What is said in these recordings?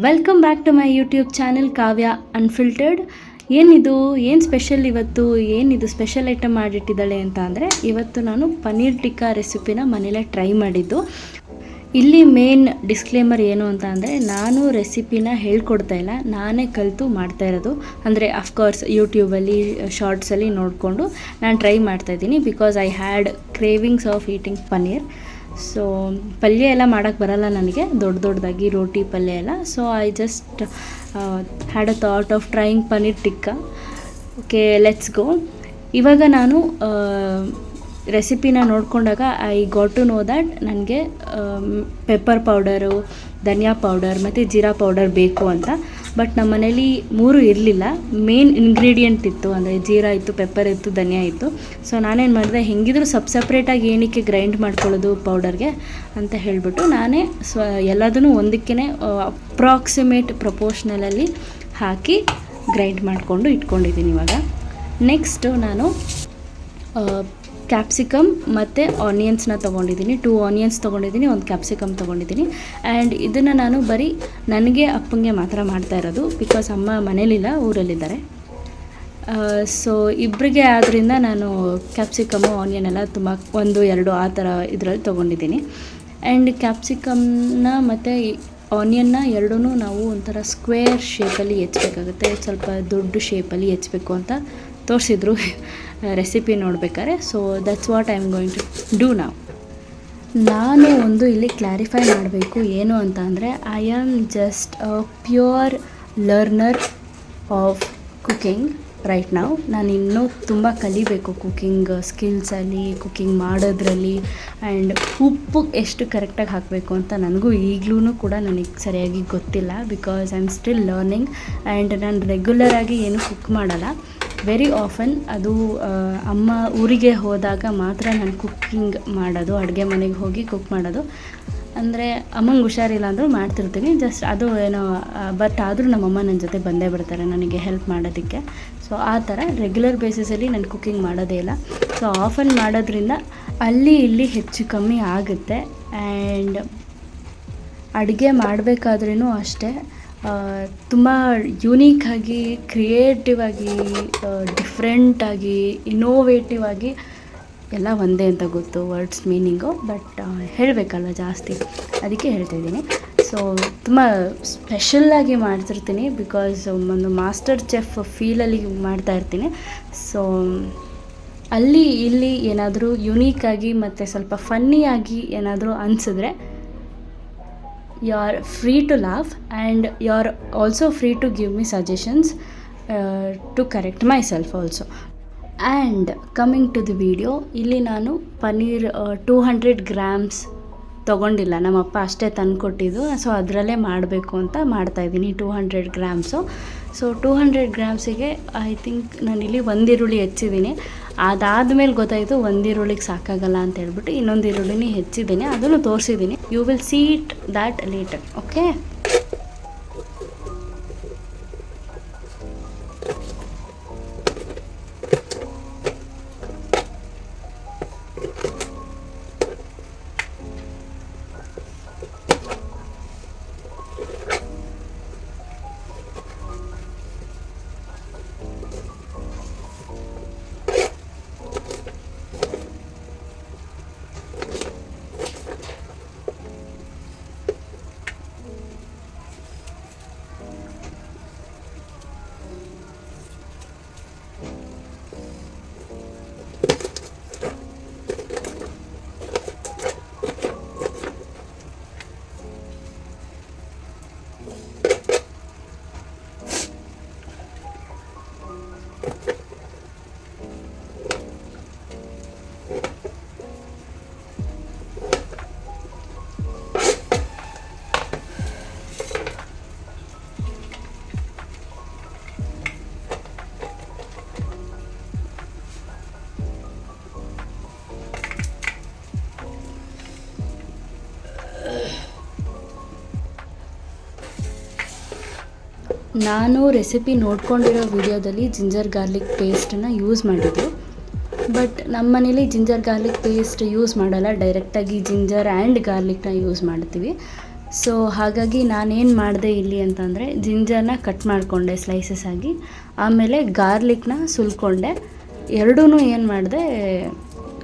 Welcome back to my YouTube channel Kavya unfiltered. ಏನು special ಇವತ್ತು, ಏನಿದು ಸ್ಪೆಷಲ್ ಐಟಮ್ ಮಾಡಿಟ್ಟಿದ್ದಾಳೆ ಅಂತ ಅಂದರೆ, ಇವತ್ತು ನಾನು ಪನ್ನೀರ್ ಟಿಕ್ಕಾ ರೆಸಿಪಿನ ಮನೇಲೇ ಟ್ರೈ ಮಾಡಿದ್ದು. ಇಲ್ಲಿ ಮೇನ್ ಡಿಸ್ಕ್ಲೇಮರ್ ಏನು ಅಂತ ಅಂದರೆ, ನಾನು ರೆಸಿಪಿನ ಹೇಳ್ಕೊಡ್ತಾ ಇಲ್ಲ, ನಾನೇ ಕಲಿತು ಮಾಡ್ತಾ ಇರೋದು. ಅಂದರೆ ಅಫ್ಕೋರ್ಸ್ ಯೂಟ್ಯೂಬಲ್ಲಿ ಶಾರ್ಟ್ಸಲ್ಲಿ ನೋಡಿಕೊಂಡು ನಾನು ಟ್ರೈ ಮಾಡ್ತಾಯಿದ್ದೀನಿ. Because I had cravings of eating paneer. So ಪಲ್ಯ ಎಲ್ಲ ಮಾಡೋಕ್ಕೆ ಬರಲ್ಲ ನನಗೆ, ದೊಡ್ಡದಾಗಿ ರೋಟಿ ಪಲ್ಯ ಎಲ್ಲ. So I just had a thought of trying paneer tikka. Okay, let's go. ಇವಾಗ ನಾನು ರೆಸಿಪಿನ ನೋಡಿಕೊಂಡಾಗ I got to know that ನನಗೆ ಪೆಪ್ಪರ್ ಪೌಡರು, ಧನಿಯಾ ಪೌಡರ್ ಮತ್ತು ಜೀರಾ ಪೌಡರ್ ಬೇಕು ಅಂತ. ಬಟ್ ನಮ್ಮ ಮನೇಲಿ 3 ಇರಲಿಲ್ಲ. ಮೇನ್ ಇಂಗ್ರೀಡಿಯೆಂಟ್ ಇತ್ತು, ಅಂದರೆ ಜೀರಾ ಇತ್ತು, ಪೆಪ್ಪರ್ ಇತ್ತು, ಧನಿಯಾ ಇತ್ತು. ಸೊ ನಾನೇನು ಮಾಡಿದೆ, ಹೆಂಗಿದ್ರು ಸಪ್ರೇಟಾಗಿ ಏನಕ್ಕೆ ಗ್ರೈಂಡ್ ಮಾಡ್ಕೊಳ್ಳೋದು ಪೌಡರ್ಗೆ ಅಂತ ಹೇಳಿಬಿಟ್ಟು ನಾನೇ ಎಲ್ಲದನ್ನು ಒಂದಕ್ಕೇ ಅಪ್ರಾಕ್ಸಿಮೇಟ್ ಪ್ರಪೋರ್ಷ್ನಲಲ್ಲಿ ಹಾಕಿ ಗ್ರೈಂಡ್ ಮಾಡಿಕೊಂಡು ಇಟ್ಕೊಂಡಿದ್ದೀನಿ. ಇವಾಗ ನೆಕ್ಸ್ಟು ನಾನು ಕ್ಯಾಪ್ಸಿಕಮ್ ಮತ್ತು ಆನಿಯನ್ಸ್ನ ತೊಗೊಂಡಿದ್ದೀನಿ. 2 ಆನಿಯನ್ಸ್ ತೊಗೊಂಡಿದ್ದೀನಿ, 1 ಕ್ಯಾಪ್ಸಿಕಮ್ ತೊಗೊಂಡಿದ್ದೀನಿ. ಆ್ಯಂಡ್ ಇದನ್ನು ನಾನು ಬರೀ ನನಗೆ ಅಪ್ಪಂಗೆ ಮಾತ್ರ ಮಾಡ್ತಾ ಇರೋದು, ಬಿಕಾಸ್ ಅಮ್ಮ ಮನೇಲಿಲ್ಲ, ಊರಲ್ಲಿದ್ದಾರೆ. ಸೊ ಇಬ್ಬರಿಗೆ ಆದ್ದರಿಂದ ನಾನು ಕ್ಯಾಪ್ಸಿಕಮ್ಮು ಆನಿಯನ್ ಎಲ್ಲ ತುಂಬ 1, 2 ಆ ಥರ ಇದರಲ್ಲಿ ತೊಗೊಂಡಿದ್ದೀನಿ. ಆ್ಯಂಡ್ ಕ್ಯಾಪ್ಸಿಕಮ್ನ ಮತ್ತು ಆನಿಯನ್ನ ಎರಡೂ ನಾವು ಒಂಥರ ಸ್ಕ್ವೇರ್ ಶೇಪಲ್ಲಿ ಹೆಚ್ಚಬೇಕಾಗುತ್ತೆ, ಸ್ವಲ್ಪ ದೊಡ್ಡ ಶೇಪಲ್ಲಿ ಹೆಚ್ಚಬೇಕು ಅಂತ ತೋರಿಸಿದ್ರು ರೆಸಿಪಿ ನೋಡ್ಬೇಕಾದ್ರೆ. So that's what I am going to do ನಾವ್. ನಾನು ಇಲ್ಲಿ ಕ್ಲಾರಿಫೈ ಮಾಡಬೇಕು ಏನು ಅಂತ ಅಂದರೆ, I am just a pure learner of cooking right ನಾವು. ನಾನು ಇನ್ನೂ ತುಂಬ ಕಲಿಬೇಕು ಕುಕಿಂಗ್ ಸ್ಕಿಲ್ಸಲ್ಲಿ, ಕುಕಿಂಗ್ ಮಾಡೋದ್ರಲ್ಲಿ. ಆ್ಯಂಡ್ ಉಪ್ಪು ಎಷ್ಟು ಕರೆಕ್ಟಾಗಿ ಹಾಕಬೇಕು ಅಂತ ನನಗೂ ಈಗಲೂ ಕೂಡ ನನಗೆ ಸರಿಯಾಗಿ ಗೊತ್ತಿಲ್ಲ, because I am still learning. And ನಾನು ರೆಗ್ಯುಲರಾಗಿ ಏನು ಕುಕ್ ಮಾಡಲ್ಲ, ವೆರಿ ಆಫನ್. ಅದು ಅಮ್ಮ ಊರಿಗೆ ಹೋದಾಗ ಮಾತ್ರ ನಾನು ಕುಕ್ಕಿಂಗ್ ಮಾಡೋದು, ಅಡುಗೆ ಮನೆಗೆ ಹೋಗಿ ಕುಕ್ ಮಾಡೋದು. ಅಂದರೆ ಅಮ್ಮಂಗೆ ಹುಷಾರಿಲ್ಲ ಅಂದರೂ ಮಾಡ್ತಿರ್ತೀನಿ, ಜಸ್ಟ್ ಅದು ಏನೋ. ಬಟ್ ಆದರೂ ನಮ್ಮಮ್ಮ ನನ್ನ ಜೊತೆ ಬಂದೇ ಬರ್ತಾರೆ ನನಗೆ ಹೆಲ್ಪ್ ಮಾಡೋದಕ್ಕೆ. ಸೊ ಆ ಥರ ರೆಗ್ಯುಲರ್ ಬೇಸಿಸಲ್ಲಿ ನಾನು ಕುಕ್ಕಿಂಗ್ ಮಾಡೋದೇ ಇಲ್ಲ. ಸೊ ಆಫನ್ ಮಾಡೋದ್ರಿಂದ ಅಲ್ಲಿ ಇಲ್ಲಿ ಹೆಚ್ಚು ಕಮ್ಮಿ ಆಗುತ್ತೆ. ಆ್ಯಂಡ್ ಅಡುಗೆ ಮಾಡಬೇಕಾದ್ರೂ ಅಷ್ಟೇ, ತುಂಬ ಯೂನೀಕಾಗಿ, ಕ್ರಿಯೇಟಿವ್ ಆಗಿ, ಡಿಫ್ರೆಂಟಾಗಿ, ಇನ್ನೋವೇಟಿವ್ ಆಗಿ ಎಲ್ಲ ಒಂದೇ ಅಂತ ಗೊತ್ತು ವರ್ಡ್ಸ್ ಮೀನಿಂಗು. ಬಟ್ ಹೇಳಬೇಕಲ್ಲ ಜಾಸ್ತಿ, ಅದಕ್ಕೆ ಹೇಳ್ತಾಯಿದ್ದೀನಿ. ಸೊ ತುಂಬ ಸ್ಪೆಷಲ್ಲಾಗಿ ಮಾಡ್ತಿರ್ತೀನಿ, ಬಿಕಾಸ್ ಒಂದು ಮಾಸ್ಟರ್ ಚೆಫ್ ಫೀಲಲ್ಲಿ ಮಾಡ್ತಾಯಿರ್ತೀನಿ. ಸೊ ಅಲ್ಲಿ ಇಲ್ಲಿ ಏನಾದರೂ ಯುನೀಕಾಗಿ ಮತ್ತು ಸ್ವಲ್ಪ ಫನ್ನಿಯಾಗಿ ಏನಾದರೂ ಅನಿಸಿದ್ರೆ, you are free to laugh and you are also free to give me suggestions to correct myself also. And coming to the video, ಇಲ್ಲಿ ನಾನು ಪನ್ನೀರ್ 200 ಗ್ರಾಮ್ಸ್ ತೊಗೊಂಡಿಲ್ಲ, ನಮ್ಮಪ್ಪ ಅಷ್ಟೇ ತಂದುಕೊಟ್ಟಿದ್ದು. ಸೊ ಅದರಲ್ಲೇ ಮಾಡಬೇಕು ಅಂತ ಮಾಡ್ತಾಯಿದ್ದೀನಿ 200 ಗ್ರಾಮ್ಸು. ಸೊ 200 ಗ್ರಾಮ್ಸಿಗೆ ಐ ಥಿಂಕ್ ನಾನಿಲ್ಲಿ 1 ಈರುಳ್ಳಿ ಹೆಚ್ಚಿದ್ದೀನಿ. ಅದಾದಮೇಲೆ ಗೊತ್ತಾಯಿತು 1 ಈರುಳ್ಳಿಗೆ ಸಾಕಾಗಲ್ಲ ಅಂತ ಹೇಳ್ಬಿಟ್ಟು ಇನ್ನೊಂದು ಈರುಳ್ಳಿನೇ ಹೆಚ್ಚಿದ್ದೀನಿ, ಅದನ್ನು ತೋರಿಸಿದ್ದೀನಿ. You will see it that later. Okay, ನಾನು ರೆಸಿಪಿ ನೋಡ್ಕೊಂಡಿರೋ ವಿಡಿಯೋದಲ್ಲಿ ಜಿಂಜರ್ ಗಾರ್ಲಿಕ್ ಪೇಸ್ಟನ್ನು ಯೂಸ್ ಮಾಡಿದ್ದು. ಬಟ್ ನಮ್ಮ ಮನೇಲಿ ಜಿಂಜರ್ ಗಾರ್ಲಿಕ್ ಪೇಸ್ಟ್ ಯೂಸ್ ಮಾಡಲ್ಲ, ಡೈರೆಕ್ಟಾಗಿ ಜಿಂಜರ್ ಆ್ಯಂಡ್ ಗಾರ್ಲಿಕ್ನ ಯೂಸ್ ಮಾಡ್ತೀವಿ. ಸೊ ಹಾಗಾಗಿ ನಾನೇನು ಮಾಡಿದೆ ಇಲ್ಲಿ ಅಂತಂದರೆ ಜಿಂಜರ್ನ ಕಟ್ ಮಾಡಿಕೊಂಡೆ ಸ್ಲೈಸಸ್ ಆಗಿ, ಆಮೇಲೆ ಗಾರ್ಲಿಕ್ನ ಸುಲ್ಕೊಂಡೆ, ಎರಡೂ ಏನು ಮಾಡಿದೆ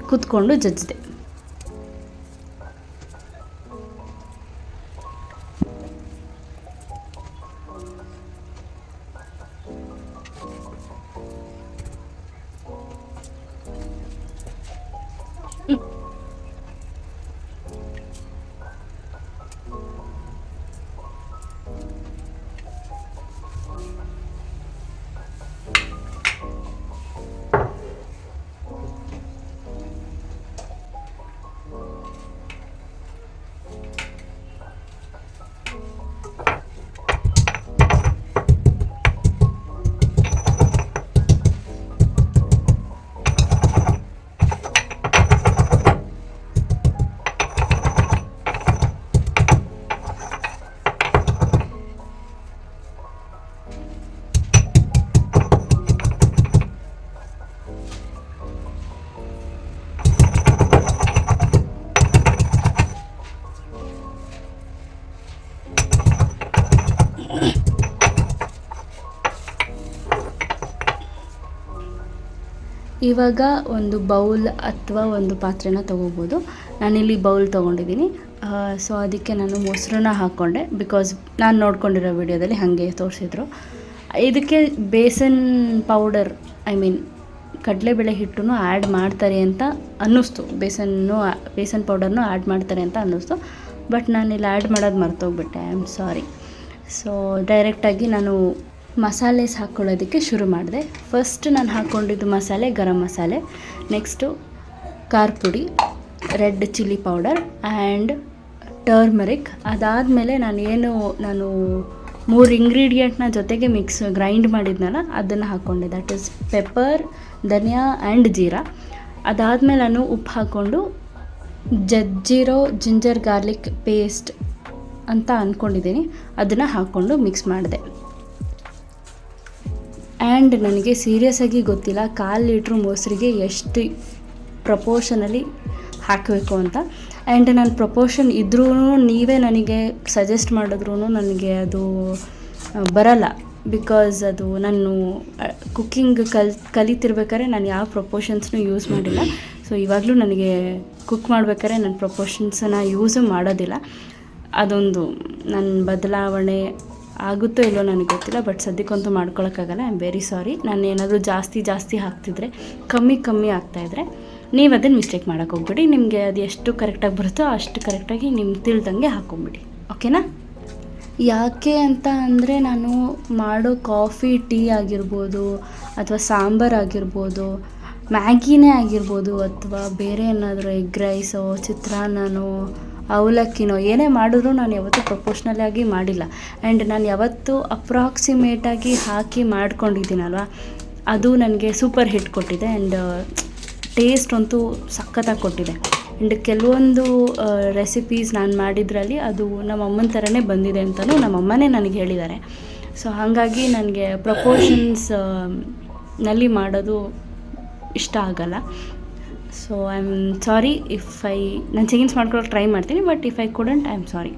ಕುತ್ಕೊಂಡು ಜಜ್ಜಿದೆ. ಇವಾಗ ಒಂದು ಬೌಲ್ ಅಥವಾ ಒಂದು ಪಾತ್ರೆನ ತೊಗೋಬೋದು. ನಾನಿಲ್ಲಿ ಬೌಲ್ ತೊಗೊಂಡಿದ್ದೀನಿ. ಸೊ ಅದಕ್ಕೆ ನಾನು ಮೊಸರನ್ನ ಹಾಕ್ಕೊಂಡೆ, ಬಿಕಾಸ್ ನಾನು ನೋಡ್ಕೊಂಡಿರೋ ವಿಡಿಯೋದಲ್ಲಿ ಹಾಗೆ ತೋರಿಸಿದ್ರು. ಇದಕ್ಕೆ ಬೇಸನ್ ಪೌಡರ್, ಐ ಮೀನ್ ಕಡಲೆಬೇಳೆ ಹಿಟ್ಟನ್ನು ಆ್ಯಡ್ ಮಾಡ್ತಾರೆ ಅಂತ ಅನ್ನಿಸ್ತು. ಬೇಸನ್ ಪೌಡರ್ನು ಆ್ಯಡ್ ಮಾಡ್ತಾರೆ ಅಂತ ಅನ್ನಿಸ್ತು. ಬಟ್ ನಾನಿಲ್ಲಿ ಆ್ಯಡ್ ಮಾಡೋದು ಮರ್ತೋಗ್ಬಿಟ್ಟೆ, ಐ ಆಮ್ ಸಾರಿ. ಸೊ ಡೈರೆಕ್ಟಾಗಿ ನಾನು ಮಸಾಲೆಸ್ ಹಾಕ್ಕೊಳ್ಳೋದಕ್ಕೆ ಶುರು ಮಾಡಿದೆ. ಫಸ್ಟ್ ನಾನು ಹಾಕ್ಕೊಂಡಿದ್ದು ಮಸಾಲೆ ಗರಂ ಮಸಾಲೆ, ನೆಕ್ಸ್ಟು ಖಾರ ಪುಡಿ, red chilli powder and turmeric. ಅದಾದಮೇಲೆ ನಾನು 3 ಇಂಗ್ರೀಡಿಯೆಂಟ್ನ ಜೊತೆಗೆ ಗ್ರೈಂಡ್ ಮಾಡಿದ್ನಲ್ಲ ಅದನ್ನು ಹಾಕ್ಕೊಂಡೆ. ದಟ್ ಈಸ್ ಪೆಪ್ಪರ್, ಧನಿಯಾ ಆ್ಯಂಡ್ ಜೀರಾ. ಅದಾದಮೇಲೆ ನಾನು ಉಪ್ಪು ಹಾಕ್ಕೊಂಡು ಜಜ್ಜಿರೋ ಜಿಂಜರ್ ಗಾರ್ಲಿಕ್ ಪೇಸ್ಟ್ ಅಂತ ಅಂದ್ಕೊಂಡಿದ್ದೀನಿ, ಅದನ್ನು ಹಾಕ್ಕೊಂಡು ಮಿಕ್ಸ್ ಮಾಡಿದೆ. ಆ್ಯಂಡ್ ನನಗೆ ಸೀರಿಯಸ್ಸಾಗಿ ಗೊತ್ತಿಲ್ಲ 1/4 ಲೀಟ್ರ್ ಮೊಸರಿಗೆ ಎಷ್ಟು ಪ್ರಪೋರ್ಷನಲ್ಲಿ ಹಾಕಬೇಕು ಅಂತ. ಆ್ಯಂಡ್ ನನ್ನ ಪ್ರಪೋರ್ಷನ್ ಇದ್ರೂ ನೀವೇ ನನಗೆ ಸಜೆಸ್ಟ್ ಮಾಡಿದ್ರೂ ನನಗೆ ಅದು ಬರಲ್ಲ. ಬಿಕಾಸ್ ಅದು ನಾನು ಕುಕ್ಕಿಂಗ್ ಕಲಿತಿರ್ಬೇಕಾದ್ರೆ ನಾನು ಯಾವ ಪ್ರಪೋರ್ಷನ್ಸ್ನೂ ಯೂಸ್ ಮಾಡಿಲ್ಲ. ಸೊ ಇವಾಗಲೂ ನನಗೆ ಕುಕ್ ಮಾಡ್ಬೇಕಾದ್ರೆ ನನ್ನ ಪ್ರಪೋರ್ಷನ್ಸನ್ನು ಯೂಸು ಮಾಡೋದಿಲ್ಲ. ಅದೊಂದು ನನ್ನ ಬದಲಾವಣೆ ಆಗುತ್ತೋ ಇಲ್ಲೋ ನನಗೆ ಗೊತ್ತಿಲ್ಲ. ಬಟ್ ಸದ್ಯಕ್ಕಂತೂ ಮಾಡ್ಕೊಳಕ್ಕಾಗಲ್ಲ. I am very sorry. ನಾನು ಏನಾದರೂ ಜಾಸ್ತಿ ಹಾಕ್ತಿದ್ರೆ ಕಮ್ಮಿ ಆಗ್ತಾಯಿದ್ರೆ ನೀವು ಅದನ್ನು ಮಿಸ್ಟೇಕ್ ಮಾಡೋಕ್ಕೆ ಹೋಗ್ಬೇಡಿ. ನಿಮಗೆ ಅದು ಎಷ್ಟು ಕರೆಕ್ಟಾಗಿ ಬರುತ್ತೋ ಅಷ್ಟು ಕರೆಕ್ಟಾಗಿ ನಿಮ್ಗೆ ತಿಳಿದಂಗೆ ಹಾಕ್ಕೊಂಬಿಡಿ, ಓಕೆನಾ? ಯಾಕೆ ಅಂತ ಅಂದರೆ ನಾನು ಮಾಡೋ ಕಾಫಿ, ಟೀ ಆಗಿರ್ಬೋದು ಅಥವಾ ಸಾಂಬಾರು ಆಗಿರ್ಬೋದು, ಮ್ಯಾಗಿನೇ ಆಗಿರ್ಬೋದು, ಅಥವಾ ಬೇರೆ ಏನಾದರೂ ಎಗ್ ರೈಸೋ, ಚಿತ್ರಾನ್ನನೋ, ಅವಲಕ್ಕಿನೋ ಏನೇ ಮಾಡಿದ್ರೂ ನಾನು ಯಾವತ್ತೂ ಪ್ರಪೋರ್ಷ್ನಲ್ ಆಗಿ ಮಾಡಿಲ್ಲ. ಆ್ಯಂಡ್ ನಾನು ಯಾವತ್ತೂ ಅಪ್ರಾಕ್ಸಿಮೇಟಾಗಿ ಹಾಕಿ ಮಾಡ್ಕೊಂಡಿದ್ದೀನಲ್ವ, ಅದು ನನಗೆ ಸೂಪರ್ ಹಿಟ್ ಕೊಟ್ಟಿದೆ. ಆ್ಯಂಡ್ ಟೇಸ್ಟ್ ಅಂತೂ ಸಖತ್ತಾಗಿ ಕೊಟ್ಟಿದೆ. ಆ್ಯಂಡ್ ಕೆಲವೊಂದು ರೆಸಿಪೀಸ್ ನಾನು ಮಾಡಿದ್ರಲ್ಲಿ ಅದು ನಮ್ಮ ಅಮ್ಮನ ಥರನೇ ಬಂದಿದೆ ಅಂತಲೂ ನಮ್ಮಮ್ಮನೇ ನನಗೆ ಹೇಳಿದ್ದಾರೆ. ಸೊ ಹಾಗಾಗಿ ನನಗೆ ಪ್ರಪೋರ್ಷನ್ಸ್ ನಲ್ಲಿ ಮಾಡೋದು ಇಷ್ಟ ಆಗಲ್ಲ. So I am sorry if ನಾನು ಚೇಂಜ್ ಮಾಡ್ಕೊಳ್ಳೋಕೆ ಟ್ರೈ ಮಾಡ್ತೀನಿ. But if I couldn't, I am sorry.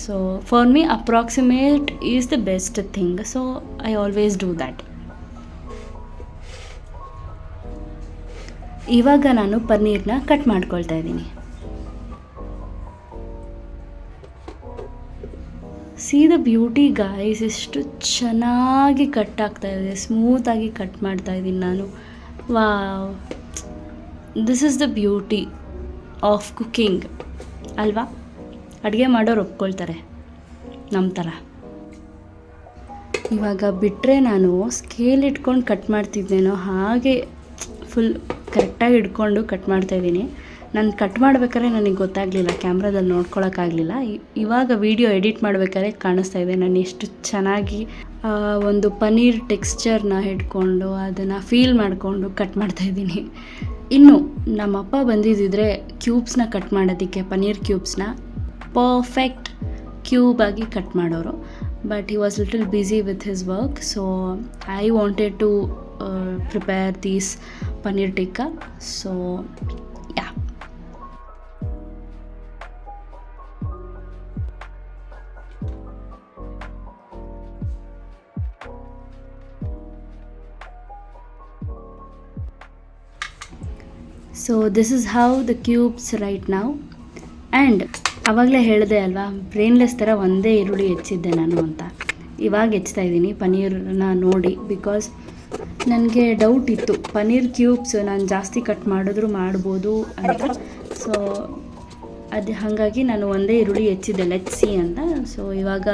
So for me approximate is the best thing. So I always do that. ಇವಾಗ ನಾನು ಪನ್ನೀರ್ನ ಕಟ್ ಮಾಡ್ಕೊಳ್ತಾ ಇದ್ದೀನಿ. ಸಿ ದ ಬ್ಯೂಟಿ ಗಾಯ್ಸ್, ಎಷ್ಟು ಚೆನ್ನಾಗಿ cut ಆಗ್ತಾಯಿದೆ, ಸ್ಮೂತಾಗಿ ಕಟ್ ಮಾಡ್ತಾಯಿದ್ದೀನಿ ನಾನು. Wow, this is the beauty of cooking ಅಲ್ವಾ? ಅಡುಗೆ ಮಾಡೋರು ಒಪ್ಕೊಳ್ತಾರೆ ನಮ್ಮ ಥರ. ಇವಾಗ ಬಿಟ್ಟರೆ ನಾನು ಸ್ಕೇಲ್ ಇಟ್ಕೊಂಡು ಕಟ್ ಮಾಡ್ತಿದ್ದೇನೋ ಹಾಗೆ ಫುಲ್ ಕರೆಕ್ಟಾಗಿ ಇಟ್ಕೊಂಡು ಕಟ್ ಮಾಡ್ತಾಯಿದ್ದೀನಿ. ನಾನು ಕಟ್ ಮಾಡ್ಬೇಕಾದ್ರೆ ನನಗೆ ಗೊತ್ತಾಗಲಿಲ್ಲ, ಕ್ಯಾಮ್ರಾದಲ್ಲಿ ನೋಡ್ಕೊಳಕ್ಕಾಗಲಿಲ್ಲ. ಇವಾಗ ವಿಡಿಯೋ ಎಡಿಟ್ ಮಾಡ್ಬೇಕಾದ್ರೆ ಕಾಣಿಸ್ತಾ ಇದೆ ನಾನು ಎಷ್ಟು ಚೆನ್ನಾಗಿ ಒಂದು ಪನ್ನೀರ್ ಟೆಕ್ಸ್ಚರ್ನ ಹಿಡ್ಕೊಂಡು ಅದನ್ನು ಫೀಲ್ ಮಾಡಿಕೊಂಡು ಕಟ್ ಮಾಡ್ತಾಯಿದ್ದೀನಿ. ಇನ್ನು ನಮ್ಮಪ್ಪ ಬಂದಿದ್ದಿದ್ರೆ ಕ್ಯೂಬ್ಸ್ನ ಕಟ್ ಮಾಡೋದಕ್ಕೆ, ಪನ್ನೀರ್ ಕ್ಯೂಬ್ಸ್ನ ಪರ್ಫೆಕ್ಟ್ ಕ್ಯೂಬಾಗಿ ಕಟ್ ಮಾಡೋರು. But he was little busy with his work. So I wanted to prepare these paneer tikka. So yeah, so this is how the cubes right ನಾವು. ಆ್ಯಂಡ್ ಆವಾಗಲೇ ಹೇಳಿದೆ ಅಲ್ವಾ, ಬ್ರೈನ್ಲೆಸ್ ಥರ ಒಂದೇ ಈರುಳ್ಳಿ ಹೆಚ್ಚಿದ್ದೆ ನಾನು ಅಂತ. ಇವಾಗ ಹೆಚ್ಚ್ತಾ ಇದ್ದೀನಿ ಪನ್ನೀರನ್ನ ನೋಡಿ, ಬಿಕಾಸ್ ನನಗೆ ಡೌಟ್ ಇತ್ತು ಪನ್ನೀರ್ ಕ್ಯೂಬ್ಸ್ ನಾನು ಜಾಸ್ತಿ ಕಟ್ ಮಾಡಿದ್ರು ಮಾಡ್ಬೋದು ಅಂತ. ಸೊ ಅದು ಹಾಗಾಗಿ ನಾನು ಒಂದೇ ಈರುಳ್ಳಿ ಹೆಚ್ಚಿದ್ದೆ, ಲೆಟ್ಸ್ ಸಿ ಅಂತ. ಸೊ ಇವಾಗ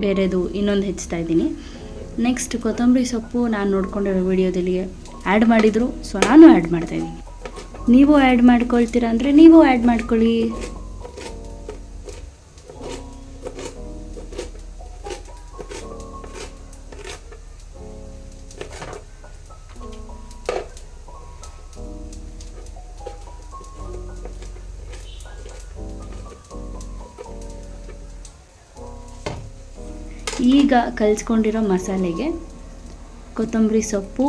ಬೇರೆದು ಇನ್ನೊಂದು ಹೆಚ್ಚ್ತಾ ಇದ್ದೀನಿ. ನೆಕ್ಸ್ಟ್ ಕೊತ್ತಂಬರಿ ಸೊಪ್ಪು ನಾನು ನೋಡ್ಕೊಂಡಿರೋ ವಿಡಿಯೋದಲ್ಲಿ ಆ್ಯಡ್ ಮಾಡಿದರು, ಸೊ ನಾನು ಆ್ಯಡ್ ಮಾಡ್ತಾಯಿದ್ದೀನಿ. ನೀವು ಆ್ಯಡ್ ಮಾಡ್ಕೊಳ್ತೀರಾ ಅಂದರೆ ನೀವು ಆ್ಯಡ್ ಮಾಡ್ಕೊಳ್ಳಿ. ಈಗ ಕಲಿಸ್ಕೊಂಡಿರೋ ಮಸಾಲೆಗೆ ಕೊತ್ತಂಬರಿ ಸೊಪ್ಪು,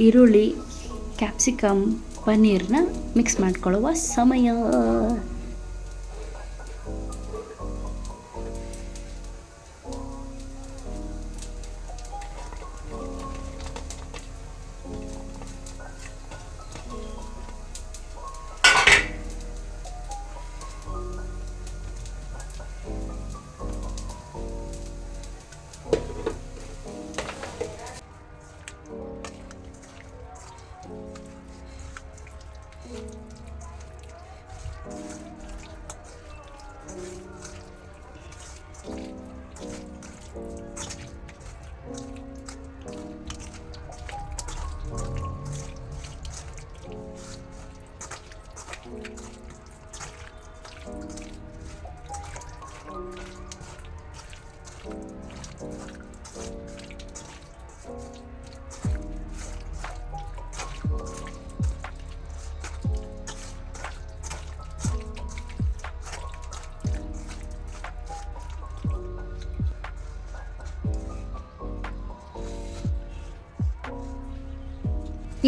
ಈರುಳ್ಳಿ, ಕ್ಯಾಪ್ಸಿಕಮ್, ಪನ್ನೀರನ್ನ ಮಿಕ್ಸ್ ಮಾಡ್ಕೊಳ್ಳುವ ಸಮಯ.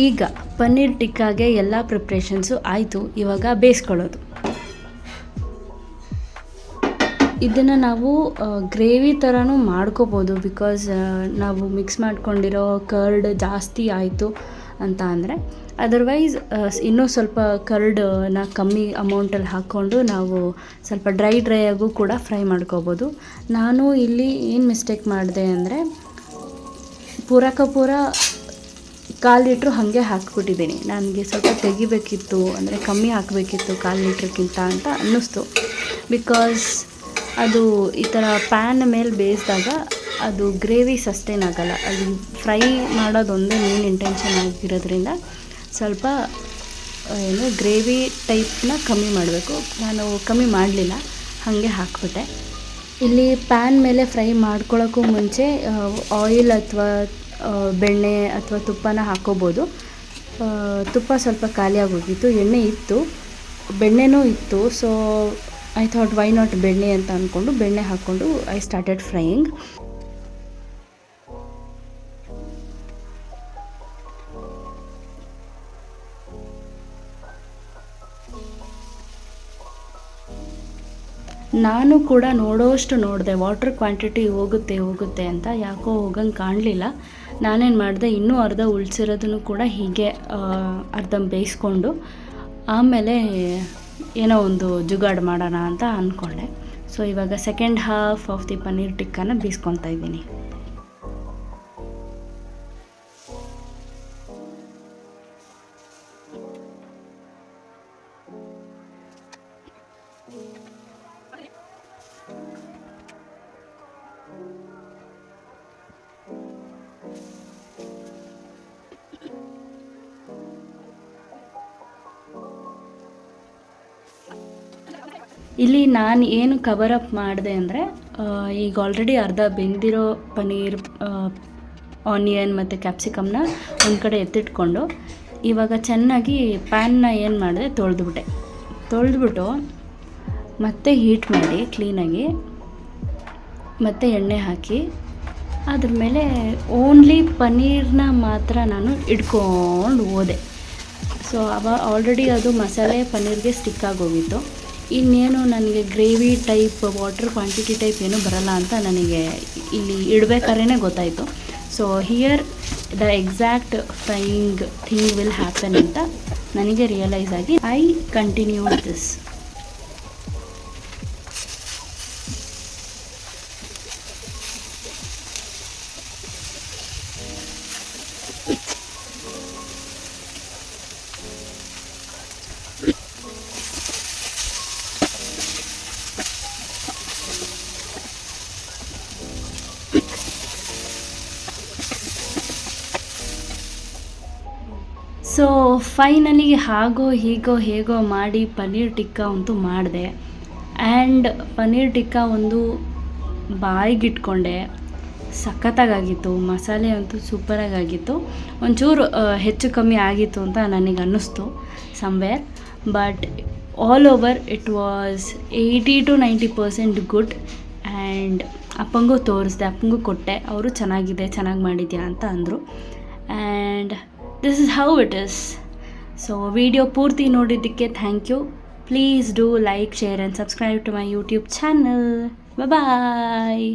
ಈಗ ಪನ್ನೀರ್ ಟಿಕ್ಕಾಗೆ ಎಲ್ಲ ಪ್ರಿಪ್ರೇಷನ್ಸು ಆಯಿತು. ಇವಾಗ ಬೇಯಿಸ್ಕೊಳ್ಳೋದು. ಇದನ್ನು ನಾವು ಗ್ರೇವಿ ಥರನೂ ಮಾಡ್ಕೋಬೋದು, ಬಿಕಾಸ್ ನಾವು ಮಿಕ್ಸ್ ಮಾಡ್ಕೊಂಡಿರೋ ಕರ್ಡ್ ಜಾಸ್ತಿ ಆಯಿತು ಅಂತ ಅಂದರೆ. ಅದರ್ವೈಸ್ ಇನ್ನೂ ಸ್ವಲ್ಪ ಕರ್ಡನ್ನ ಕಮ್ಮಿ ಅಮೌಂಟಲ್ಲಿ ಹಾಕ್ಕೊಂಡು ನಾವು ಸ್ವಲ್ಪ ಡ್ರೈ ಆಗು ಕೂಡ ಫ್ರೈ ಮಾಡ್ಕೋಬೋದು. ನಾನು ಇಲ್ಲಿ ಏನು ಮಿಸ್ಟೇಕ್ ಮಾಡಿದೆ ಅಂದರೆ ಪೂರ 1/4 ಲೀಟ್ರು ಹಾಗೆ ಹಾಕ್ಬಿಟ್ಟಿದ್ದೀನಿ. ನನಗೆ ಸ್ವಲ್ಪ ತೆಗಿಬೇಕಿತ್ತು, ಅಂದರೆ ಕಮ್ಮಿ ಹಾಕಬೇಕಿತ್ತು 1/4 ಲೀಟ್ರ್ಗಿಂತ ಅಂತ ಅನ್ನಿಸ್ತು. ಬಿಕಾಸ್ ಅದು ಈ ಥರ ಪ್ಯಾನ್ ಮೇಲೆ ಬೇಯಿಸಿದಾಗ ಅದು ಗ್ರೇವಿ ಸಸ್ಟೈನ್ ಆಗೋಲ್ಲ. ಅದು ಫ್ರೈ ಮಾಡೋದೊಂದೇ ಮೇನ್ ಇಂಟೆನ್ಷನ್ ಆಗಿರೋದ್ರಿಂದ ಸ್ವಲ್ಪ ಗ್ರೇವಿ ಟೈಪ್ನ ಕಮ್ಮಿ ಮಾಡಬೇಕು. ನಾನು ಕಮ್ಮಿ ಮಾಡಲಿಲ್ಲ, ಹಾಗೆ ಹಾಕ್ಬಿಟ್ಟೆ. ಇಲ್ಲಿ ಪ್ಯಾನ್ ಮೇಲೆ ಫ್ರೈ ಮಾಡ್ಕೊಳ್ಳೋಕ್ಕೂ ಮುಂಚೆ ಆಯಿಲ್ ಅಥವಾ ಬೆಣ್ಣೆ ಅಥವಾ ತುಪ್ಪನ ಹಾಕ್ಕೋಬೋದು. ತುಪ್ಪ ಸ್ವಲ್ಪ ಖಾಲಿಯಾಗೋಗಿತ್ತು, ಎಣ್ಣೆ ಇತ್ತು, ಬೆಣ್ಣೆನೂ ಇತ್ತು. So I thought why not ಬೆಣ್ಣೆ ಅಂತ ಅಂದ್ಕೊಂಡು ಬೆಣ್ಣೆ ಹಾಕ್ಕೊಂಡು ಐ ಸ್ಟಾರ್ಟೆಡ್ ಫ್ರೈಯಿಂಗ್. ನಾನು ಕೂಡ ನೋಡೋಷ್ಟು ನೋಡಿದೆ, ವಾಟರ್ ಕ್ವಾಂಟಿಟಿ ಹೋಗುತ್ತೆ ಅಂತ. ಯಾಕೋ ಹೋಗಂಗೆ ಕಾಣಲಿಲ್ಲ. ನಾನೇನು ಮಾಡಿದೆ, ಇನ್ನೂ ಅರ್ಧ ಉಳಿಸಿರೋದನ್ನು ಕೂಡ ಹೀಗೆ ಅರ್ಧ ಬೇಯಿಸ್ಕೊಂಡು ಆಮೇಲೆ ಏನೋ ಒಂದು ಜುಗಾಡು ಮಾಡೋಣ ಅಂತ ಅಂದ್ಕೊಂಡೆ. ಸೊ ಇವಾಗ second half of the paneer ಟಿಕ್ಕಾನ ಬೇಯಿಸ್ಕೊತಾ ಇದ್ದೀನಿ. ಇಲ್ಲಿ ನಾನು ಏನು ಕವರ್ ಅಪ್ ಮಾಡಿದೆ ಅಂದರೆ, ಈಗ ಆಲ್ರೆಡಿ ಅರ್ಧ ಬೆಂದಿರೋ ಪನ್ನೀರ್, ಆನಿಯನ್ ಮತ್ತು ಕ್ಯಾಪ್ಸಿಕಮ್ನ ಒಂದು ಕಡೆ ಎತ್ತಿಟ್ಕೊಂಡು ಇವಾಗ ಚೆನ್ನಾಗಿ ಪ್ಯಾನ್ನ ಏನು ಮಾಡಿದೆ ತೊಳೆದ್ಬಿಟ್ಟು ಮತ್ತೆ ಹೀಟ್ ಮಾಡಿ ಕ್ಲೀನಾಗಿ, ಮತ್ತು ಎಣ್ಣೆ ಹಾಕಿ ಅದ್ರ ಮೇಲೆ ಓನ್ಲಿ ಪನ್ನೀರನ್ನ ಮಾತ್ರ ನಾನು ಇಟ್ಕೊಂಡು ಹೋದೆ. ಸೊ ಆಲ್ರೆಡಿ ಅದು ಮಸಾಲೆ ಪನ್ನೀರ್ಗೆ ಸ್ಟಿಕ್ ಆಗೋಗಿತ್ತು. ಇನ್ನೇನು ನನಗೆ gravy type, water quantity type ಏನೂ ಬರಲ್ಲ ಅಂತ ನನಗೆ ಇಲ್ಲಿ ಇಡಬೇಕಾದ್ರೇ ಗೊತ್ತಾಯಿತು. So here the exact frying thing will happen ಅಂತ ನನಗೆ ರಿಯಲೈಸ್ ಆಗಿ I continued this. So finally ಹೇಗೋ ಮಾಡಿ ಪನ್ನೀರ್ ಟಿಕ್ಕಾ ಅಂತೂ ಮಾಡಿದೆ. ಆ್ಯಂಡ್ ಪನ್ನೀರ್ ಟಿಕ್ಕಾ ಒಂದು ಬಾಯಿಗಿಟ್ಕೊಂಡೆ, ಸಖತ್ತಾಗಿತ್ತು. ಮಸಾಲೆ ಅಂತೂ ಸೂಪರಾಗಿತ್ತು. ಒಂಚೂರು ಹೆಚ್ಚು ಕಮ್ಮಿ ಆಗಿತ್ತು ಅಂತ ನನಗೆ ಅನ್ನಿಸ್ತು somewhere, but all over it was 80-90% good. And ಅಪ್ಪಂಗೂ ತೋರಿಸ್ದೆ, ಅಪ್ಪಂಗೂ ಕೊಟ್ಟೆ. ಅವರು ಚೆನ್ನಾಗಿ ಮಾಡಿದ್ಯಾ ಅಂತ ಅಂದರು. And this is how it is. So video ಪೂರ್ತಿ ನೋಡಿದ್ದಕ್ಕೆ thank you. Please do like, share and subscribe to my YouTube channel. Bye.